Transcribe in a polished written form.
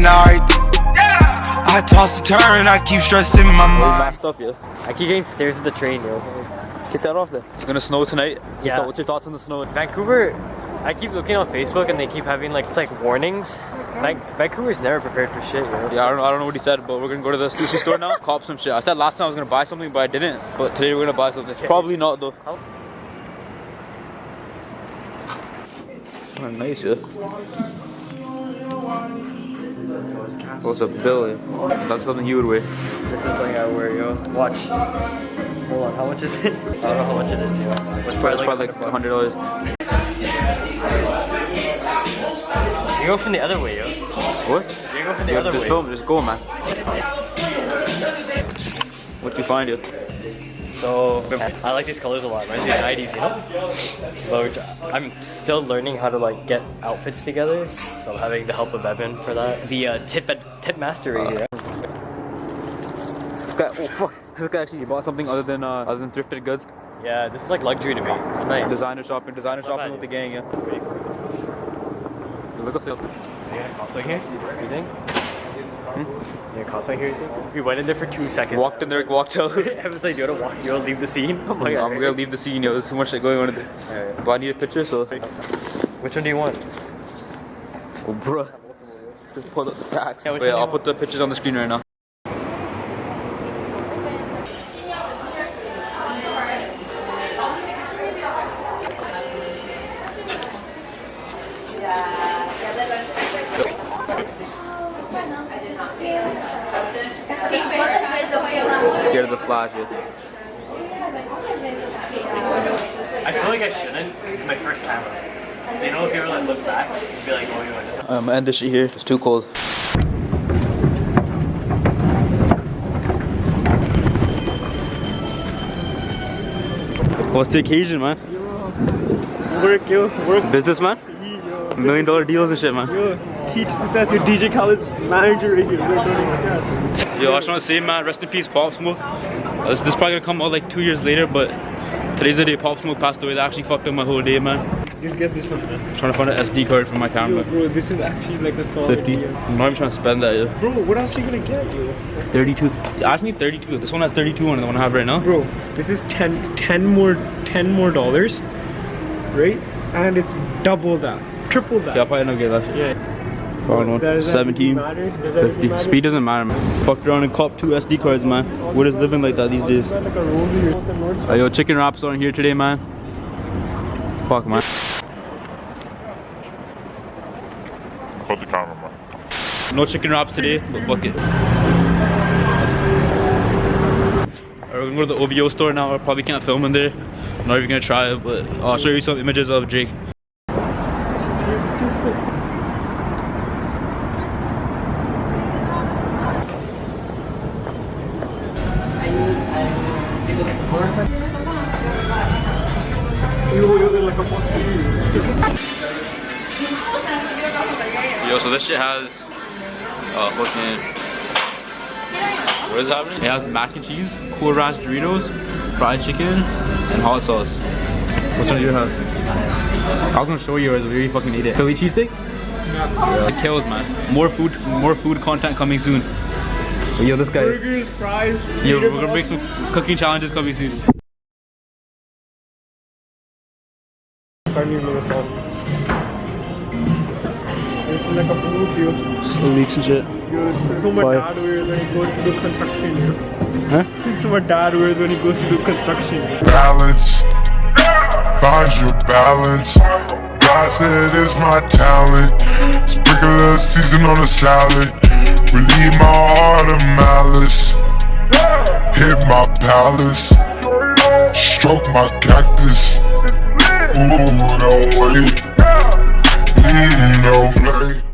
night. I toss and turn, I keep stressing my mind. Messed up, yo. I keep getting stares at the train, yo. Get that off there. It's gonna snow tonight. Yeah. What's your thoughts on the snow? Vancouver, I keep looking on Facebook and they keep having like, it's like warnings. Like, Vancouver's never prepared for shit, yo. Yeah, I don't know what he said, but we're gonna go to the sushi store now, cop some shit. I said last time I was gonna buy something, but I didn't. But today we're gonna buy something. Probably not though. Oh, nice, yeah. What's a bill? Yeah. That's something he would wear. This is something I wear, yo. Watch. Hold on, how much is it? I don't know how much it is, yo. It's probably like $100. You go from the other way, yo. What? You go from the other way. Film, just go, man. What'd you find, yo? So, I like these colors a lot. Reminds me of the 90s, you know? But I'm still learning how to like get outfits together. So I'm having the help of Evan for that. The tip master right here. This guy, oh fuck. This guy actually bought something other than thrifted goods. Yeah, this is like luxury to me. It's nice. Designer shopping with the gang, yeah. Look at this. Yeah, cops like here, you think? Yeah, cops like here, you think? We went in there for 2 seconds. Walked in there, walked out. Everyone's like, you wanna leave the scene? I'm like, I'm gonna leave the scene, yo. There's too much shit going on in there. Alright. But I need a picture, so. Which one do you want? Oh, bruh. Let's just pull up the stacks. Yeah, Wait, I'll put the pictures on the screen right now. Scared of the flash, yeah. I feel like I shouldn't. This is my first camera. So you know if you ever like look back, you'd be like, oh, you want to. I'm gonna end this shit here. It's too cold. What's the occasion, man? Work, yo. Work. Businessman? Yo. $1 million deals and shit, man. Yo. Key to success with DJ Khaled's manager right here. Yo, I just want to say, man, rest in peace, Pop Smoke. This is probably gonna come out like 2 years later, but today's the day Pop Smoke passed away. That actually fucked up my whole day, man. Just get this one, man. I'm trying to find an SD card for my camera. Yo, bro, this is actually like a solid 50. deal. I'm not even trying to spend that, yo. Bro, what else are you gonna get, yo? 32. I just need 32. This one has 32 on it, the one I have right now. Bro, this is 10 more dollars, right? And it's double that, triple that. Yeah, I'll probably not get that shit. Yeah. Phone 17, 50. Speed doesn't matter, man. Fucked around and cop 2 SD cards, man. What is living like that these days? Yo, chicken wraps on here today, man. Fuck, man. Hold the camera, man. No chicken wraps today, but fuck it. We're gonna go to the OVO store now. I probably can't film in there. I'm not even gonna try it, but I'll show you some images of Jake. Yo, so this shit has fucking, what is happening? It has mac and cheese, Cool Ranch Doritos, fried chicken, and hot sauce. Which one do you have? I was gonna show you, we already fucking ate it. Philly cheesesteak? Yeah. It kills, man. More food content coming soon. But yo, this guy. Burgers, fries. Yo, we're gonna make some cooking challenges coming soon. It's like a food, yo. Slow leaks and shit. Yo, this is what my dad wears when he goes to do construction, yo. Huh? This is what my dad wears when he goes to do construction. Balance, find your balance. God said it's my talent. Sprinkle a little season on the salad. Relieve my heart of malice. Hit my palace. Stroke my cactus. Ooh, don't wait. Don't play.